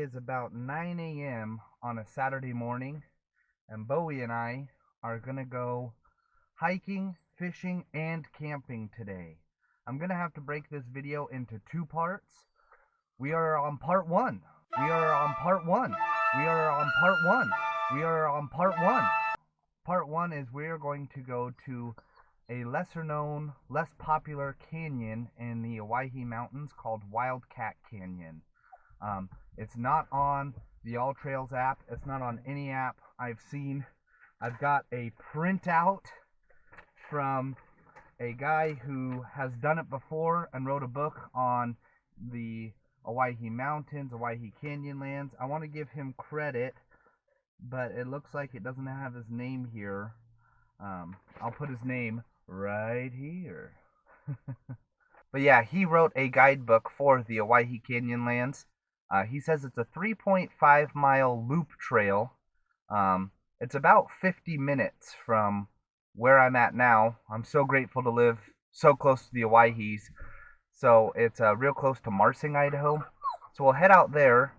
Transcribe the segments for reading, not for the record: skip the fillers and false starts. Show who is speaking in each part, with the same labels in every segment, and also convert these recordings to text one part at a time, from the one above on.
Speaker 1: is about 9 a.m. on a Saturday morning, and Bowie and I are going to go hiking, fishing, and camping today. I'm going to have to break this video into two parts. We are on part one. We are on part one. We are on part one. We are on part one. Part one is we are going to go to a lesser known, less popular canyon in the Owyhee Mountains called Wildcat Canyon. It's not on the All Trails app. It's not on any app I've seen. I've got a printout from a guy who has done it before and wrote a book on the Owyhee Mountains, Owyhee Canyonlands. I want to give him credit, but it looks like it doesn't have his name here. I'll put his name right here. But yeah, he wrote a guidebook for the Owyhee Canyonlands. He says it's a 3.5 mile loop trail. It's about 50 minutes from where I'm at now. I'm so grateful to live so close to the Owyehees. So it's real close to Marsing, Idaho. So we'll head out there,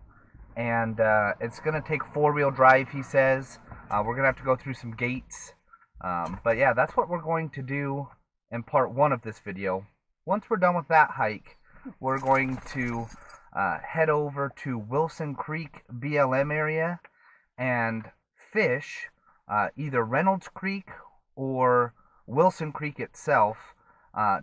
Speaker 1: and it's going to take four-wheel drive, he says. We're going to have to go through some gates. But yeah, that's what we're going to do in part one of this video. Once we're done with that hike, we're going to head over to Wilson Creek BLM area and fish either Reynolds Creek or Wilson Creek itself,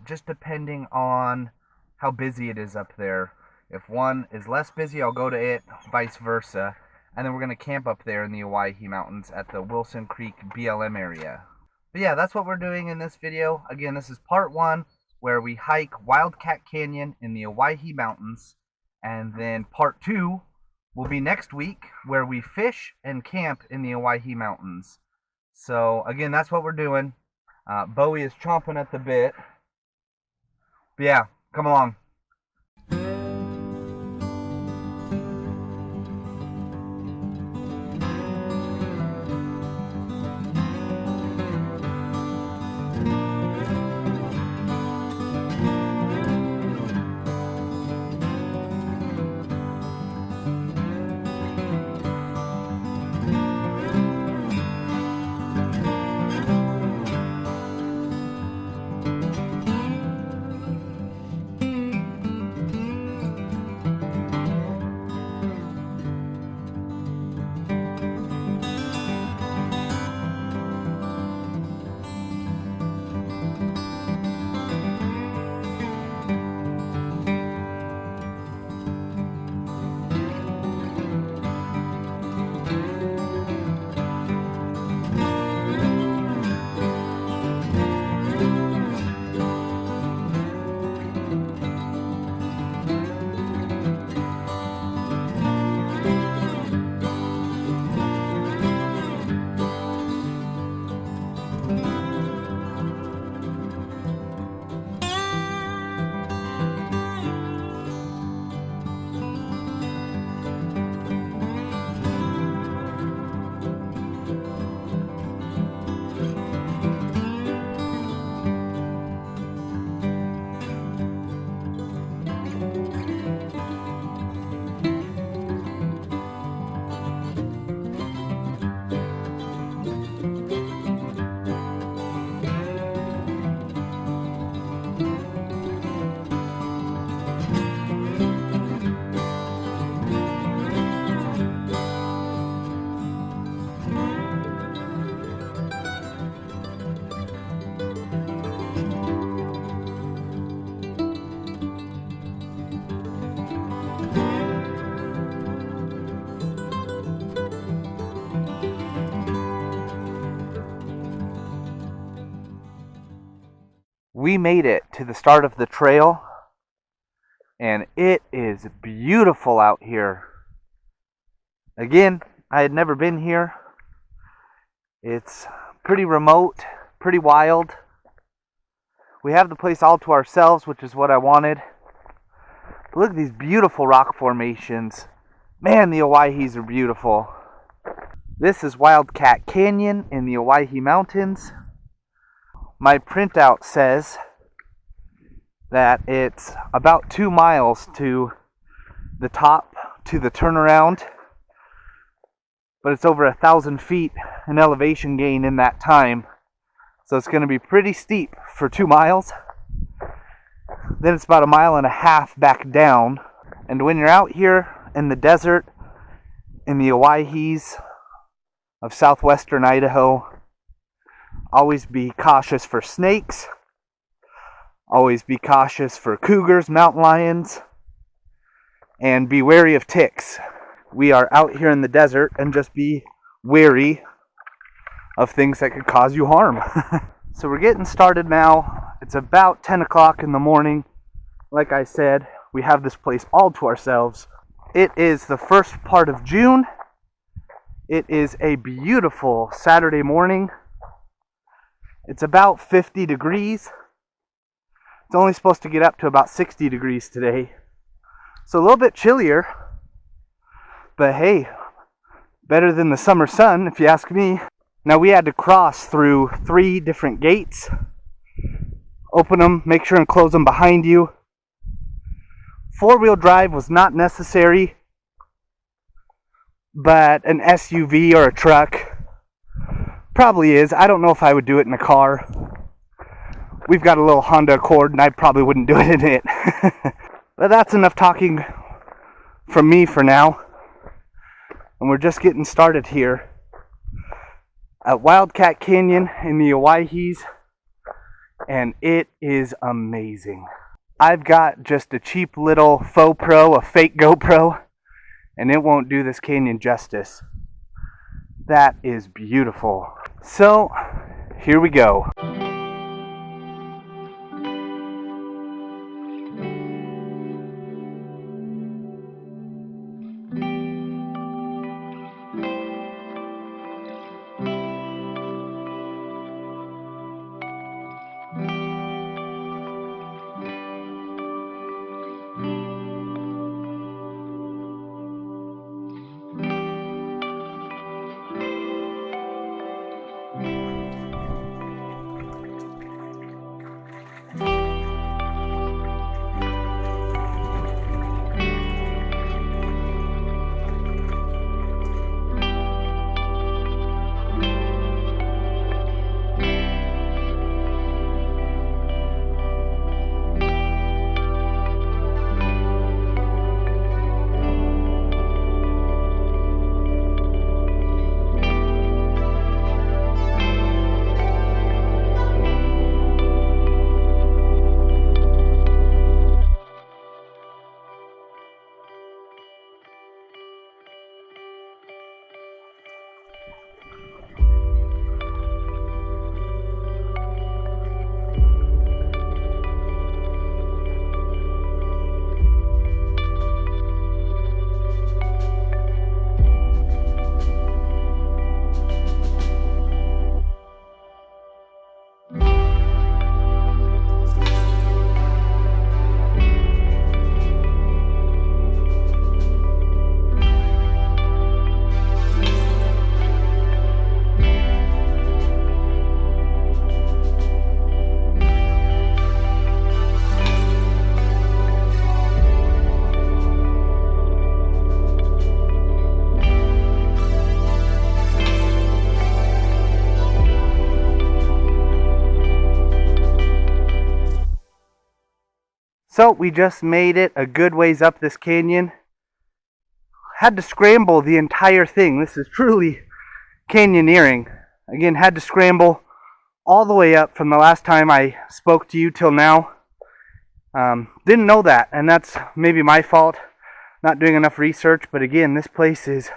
Speaker 1: just depending on how busy it is up there. If one is less busy, I'll go to it, vice versa. And then we're going to camp up there in the Owyhee Mountains at the Wilson Creek BLM area. But yeah, that's what we're doing in this video. Again, this is part one, where we hike Wildcat Canyon in the Owyhee Mountains. And then part two will be next week, where we fish and camp in the Owyhee Mountains. So again, that's what we're doing. Bowie is chomping at the bit. But yeah, come along. We made it to the start of the trail, and it is beautiful out here. Again, I had never been here. It's pretty remote, pretty wild. We have the place all to ourselves, which is what I wanted. But look at these beautiful rock formations. Man, the Owyehees are beautiful. This is Wildcat Canyon in the Owyhee Mountains. My printout says that it's about 2 miles to the top to the turnaround, but it's over 1,000 feet in elevation gain in that time. So it's going to be pretty steep for 2 miles. Then it's about 1.5 miles back down. And when you're out here in the desert, in the Owyhees of southwestern Idaho, always be cautious for snakes. Always be cautious for cougars, mountain lions, and be wary of ticks. We are out here in the desert, and just be wary of things that could cause you harm. So we're getting started now. It's about 10 o'clock in the morning. Like I said, we have this place all to ourselves. It is the first part of June. It is a beautiful Saturday morning. It's about 50 degrees. It's only supposed to get up to about 60 degrees today. So a little bit chillier. But hey, better than the summer sun, if you ask me. Now we had to cross through 3 different gates. Open them, make sure and close them behind you. 4-wheel drive was not necessary, but an SUV or a truck probably is. I don't know if I would do it in a car. We've got a little Honda Accord, and I probably wouldn't do it in it. But that's enough talking from me for now. And we're just getting started here at Wildcat Canyon in the Owyhees, and it is amazing. I've got just a cheap little faux pro, a fake GoPro, and it won't do this canyon justice. That is beautiful. So, here we go. So we just made it a good ways up this canyon. Had to scramble the entire thing. This is truly canyoneering. Again, had to scramble all the way up from the last time I spoke to you till now. Didn't know that, and that's maybe my fault, not doing enough research. But again, this place is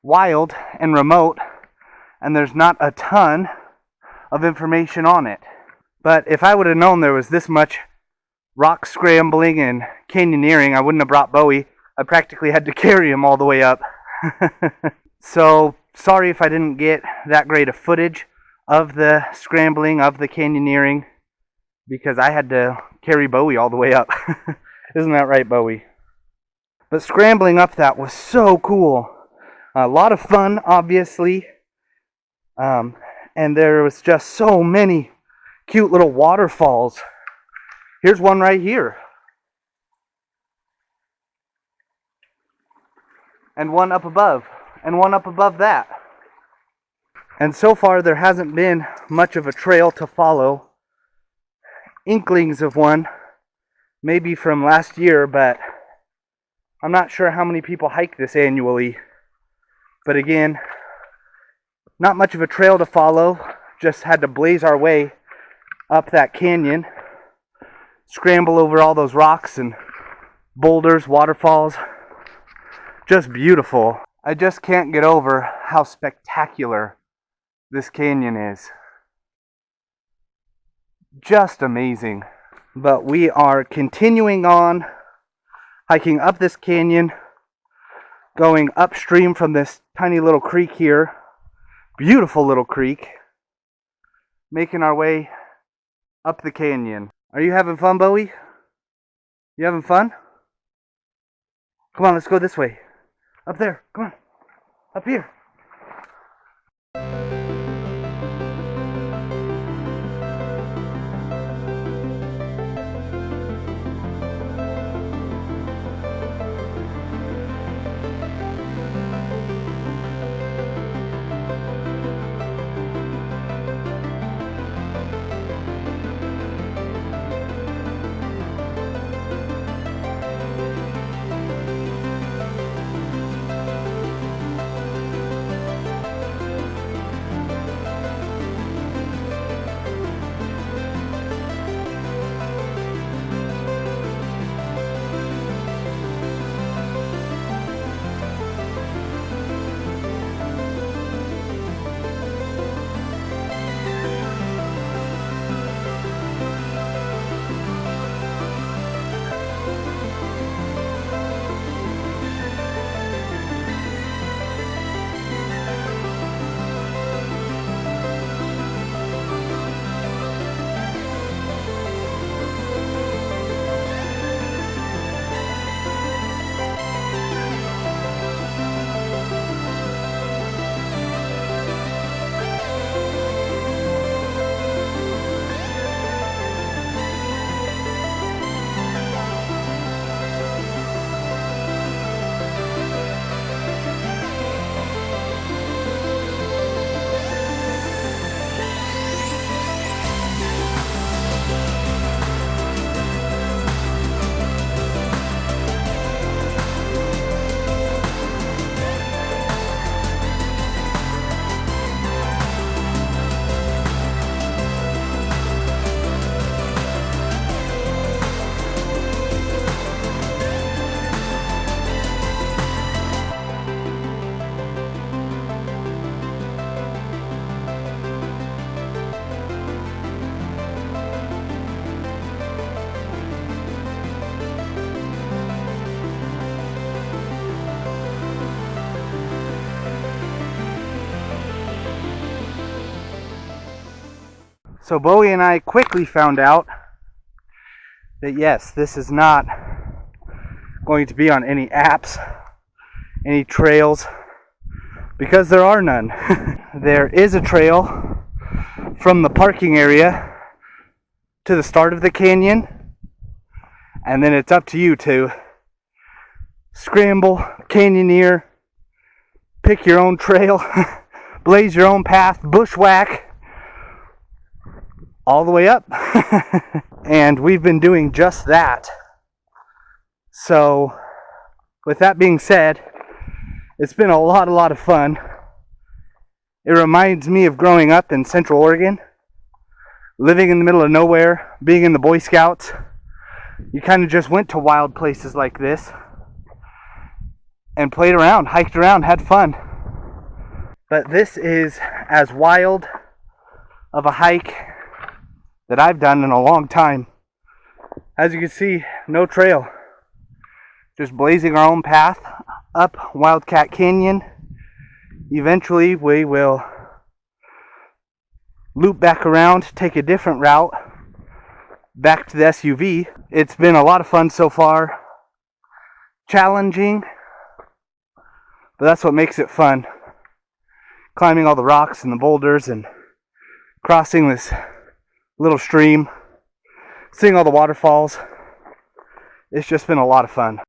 Speaker 1: wild and remote, and there's not a ton of information on it. But if I would have known there was this much rock scrambling and canyoneering, I wouldn't have brought Bowie. I practically had to carry him all the way up. So sorry if I didn't get that great of footage of the scrambling, of the canyoneering, because I had to carry Bowie all the way up. Isn't that right, Bowie? But scrambling up that was so cool. A lot of fun, obviously. And there was just so many cute little waterfalls. Here's one right here. and one up above, and one up above that. And so far there hasn't been much of a trail to follow. Inklings of one, maybe from last year, but I'm not sure how many people hike this annually. But again, not much of a trail to follow, just had to blaze our way up that canyon, scramble over all those rocks and boulders, waterfalls. Just beautiful. I just can't get over how spectacular this canyon is. Just amazing. But we are continuing on, hiking up this canyon, going upstream from this tiny little creek here. Beautiful little creek. Making our way up the canyon. Are you having fun, Bowie? You having fun? Come on, let's go this way. Up there, come on. Up here. So Bowie and I quickly found out that yes, this is not going to be on any apps, any trails, because there are none. There is a trail from the parking area to the start of the canyon, and then it's up to you to scramble, canyoneer, pick your own trail, blaze your own path, bushwhack, all the way up. And we've been doing just that. So with that being said, it's been a lot of fun. It reminds me of growing up in Central Oregon, living in the middle of nowhere, being in the Boy Scouts. You kind of just went to wild places like this and played around, hiked around, had fun. But this is as wild of a hike that I've done in a long time. As you can see, no trail. Just blazing our own path up Wildcat Canyon. Eventually we will loop back around, take a different route back to the SUV. It's been a lot of fun so far. Challenging, but that's what makes it fun. Climbing all the rocks and the boulders and crossing this little stream, seeing all the waterfalls. It's just been a lot of fun.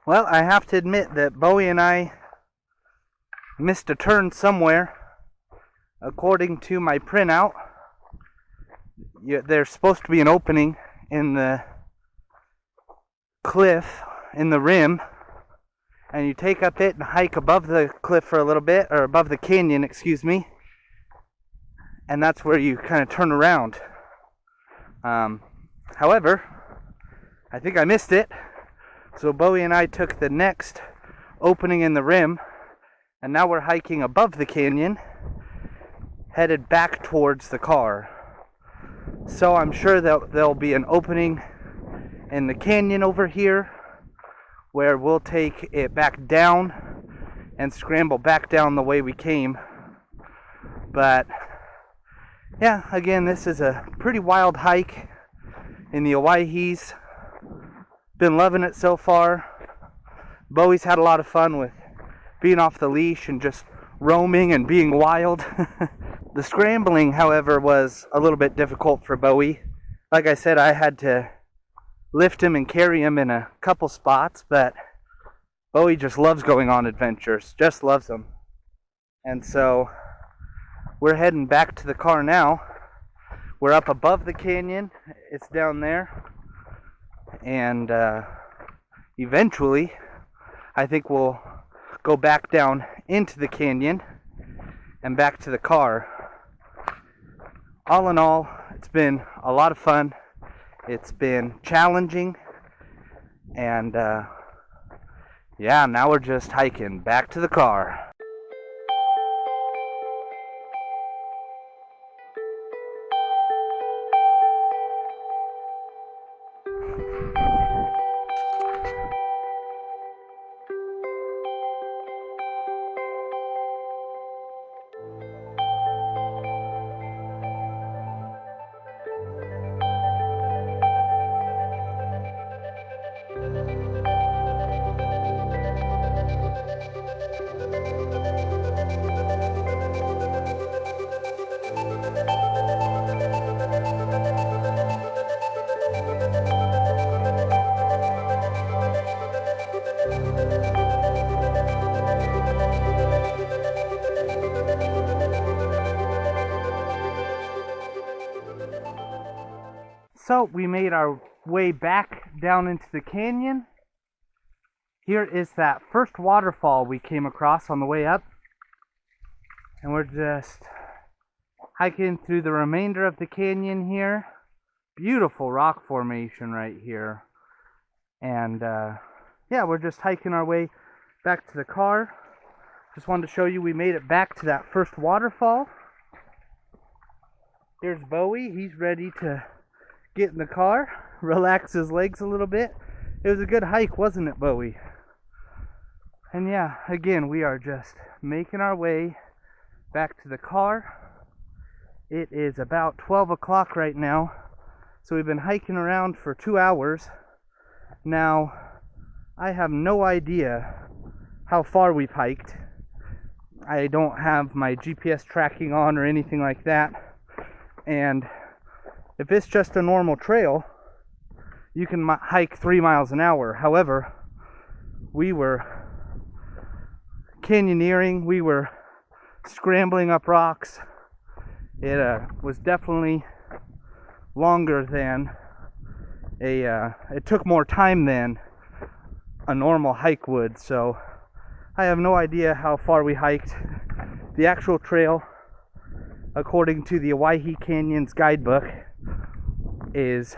Speaker 1: Well, I have to admit that Bowie and I missed a turn somewhere. According to my printout, there's supposed to be an opening in the cliff, in the rim, and you take up it and hike above the cliff for a little bit, or above the canyon, excuse me, and that's where you kind of turn around. However, I think I missed it, so Bowie and I took the next opening in the rim, and now we're hiking above the canyon, headed back towards the car. So I'm sure that there'll be an opening in the canyon over here where we'll take it back down and scramble back down the way we came. But yeah, again, this is a pretty wild hike in the Owyees. Been loving it so far. Bowie's had a lot of fun with being off the leash and just roaming and being wild. The scrambling, however, was a little bit difficult for Bowie. Like I said, I had to lift him and carry him in a couple spots, but Bowie just loves going on adventures, just loves them. And so we're heading back to the car now. We're up above the canyon, it's down there, and eventually I think we'll go back down into the canyon and back to the car. All in all, it's been a lot of fun. It's been challenging, and yeah, now we're just hiking back to the car. So we made our way back down into the canyon. Here is that first waterfall we came across on the way up. And we're just hiking through the remainder of the canyon here. Beautiful rock formation right here. And yeah, we're just hiking our way back to the car. Just wanted to show you we made it back to that first waterfall. Here's Bowie. He's ready to get in the car, relax his legs a little bit. It was a good hike, wasn't it, Bowie? And yeah, again, we are just making our way back to the car. It is about 12 o'clock right now, so we've been hiking around for 2 hours. Now, I have no idea how far we've hiked. I don't have my GPS tracking on or anything like that, and if it's just a normal trail, you can hike 3 miles an hour. However, we were canyoneering, we were scrambling up rocks. It was definitely longer than it took more time than a normal hike would. So I have no idea how far we hiked. The actual trail, according to the Owyhee Canyon's guidebook, is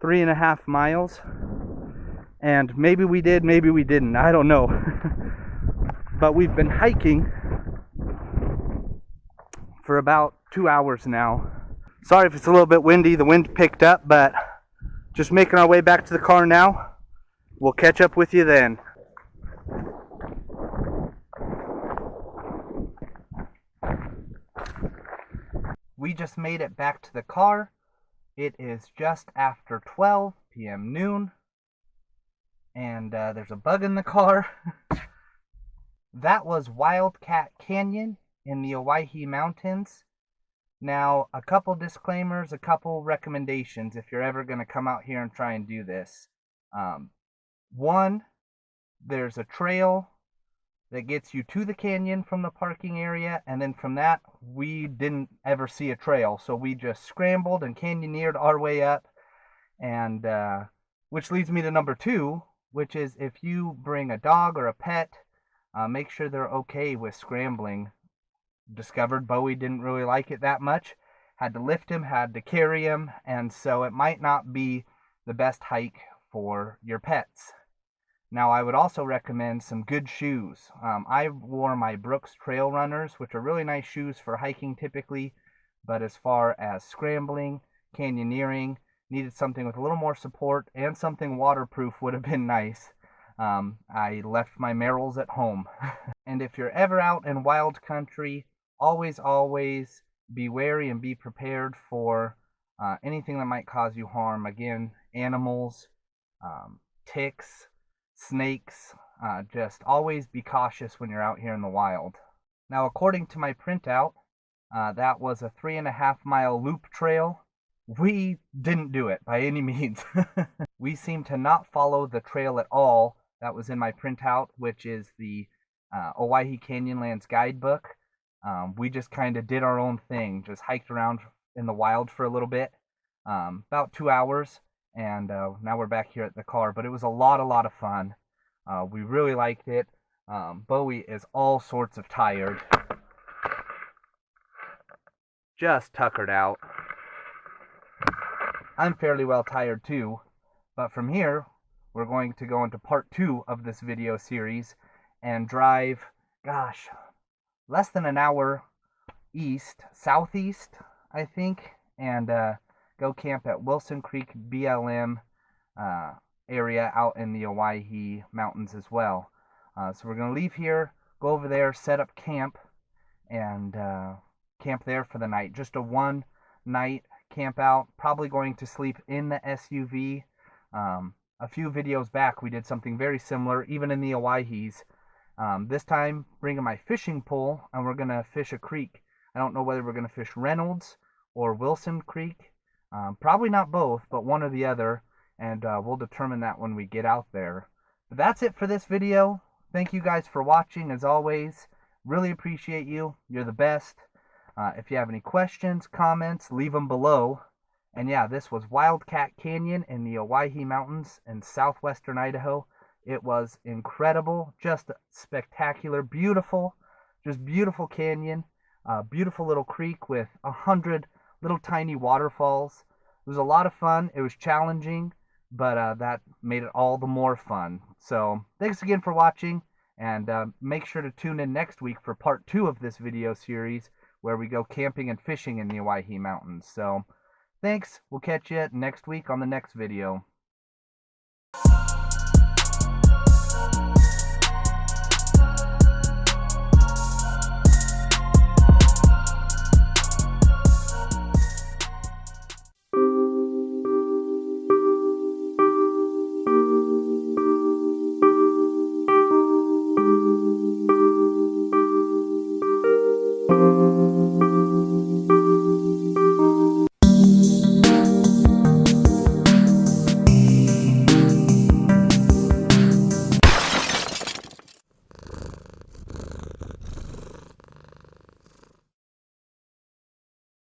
Speaker 1: 3.5 miles, and maybe we did, maybe we didn't, I don't know. But we've been hiking for about 2 hours now. Sorry if it's a little bit windy, the wind picked up, but just making our way back to the car now. We'll catch up with you then. We just made it back to the car. It is just after 12 p.m. noon, and there's a bug in the car. That was Wildcat Canyon in the Owyhee Mountains. Now, a couple disclaimers, a couple recommendations if you're ever going to come out here and try and do this. One, there's a trail that gets you to the canyon from the parking area, and then from that we didn't ever see a trail, so we just scrambled and canyoneered our way up. And which leads me to number 2, which is if you bring a dog or a pet, make sure they're okay with scrambling. Discovered Bowie didn't really like it that much. Had to lift him, had to carry him, and so it might not be the best hike for your pets. Now, I would also recommend some good shoes. I wore my Brooks Trail Runners, which are really nice shoes for hiking typically, but as far as scrambling, canyoneering, needed something with a little more support, and something waterproof would have been nice. I left my Merrells at home. And if you're ever out in wild country, always be wary and be prepared for anything that might cause you harm. Again, animals, ticks, snakes. Just always be cautious when you're out here in the wild. Now, according to my printout, that was a 3.5-mile loop trail. We didn't do it by any means. We seem to not follow the trail at all that was in my printout, which is the Owyhee Canyonlands guidebook. We just kind of did our own thing, just hiked around in the wild for a little bit, about 2 hours, and now we're back here at the car. But it was a lot of fun. We really liked it. Bowie is all sorts of tired, just tuckered out. I'm fairly well tired too, but from here we're going to go into part 2 of this video series and drive, gosh, less than an hour southeast, I think, and go camp at Wilson Creek BLM area out in the Owyhee Mountains as well. So we're going to leave here, go over there, set up camp, and camp there for the night. Just a one-night camp out, probably going to sleep in the SUV. A few videos back we did something very similar, even in the Owyees. This time bringing my fishing pole, and we're going to fish a creek. I don't know whether we're going to fish Reynolds or Wilson Creek. Probably not both, but one or the other, and we'll determine that when we get out there. But that's it for this video. Thank you guys for watching, as always. Really appreciate you. You're the best. If you have any questions, comments, leave them below. And yeah, this was Wildcat Canyon in the Owyhee Mountains in southwestern Idaho. It was incredible, just spectacular, beautiful, just beautiful canyon, beautiful little creek with 100 little tiny waterfalls. It was a lot of fun. It was challenging, but that made it all the more fun. So thanks again for watching, and make sure to tune in next week for part 2 of this video series, where we go camping and fishing in the Owyhee Mountains. So thanks. We'll catch you next week on the next video.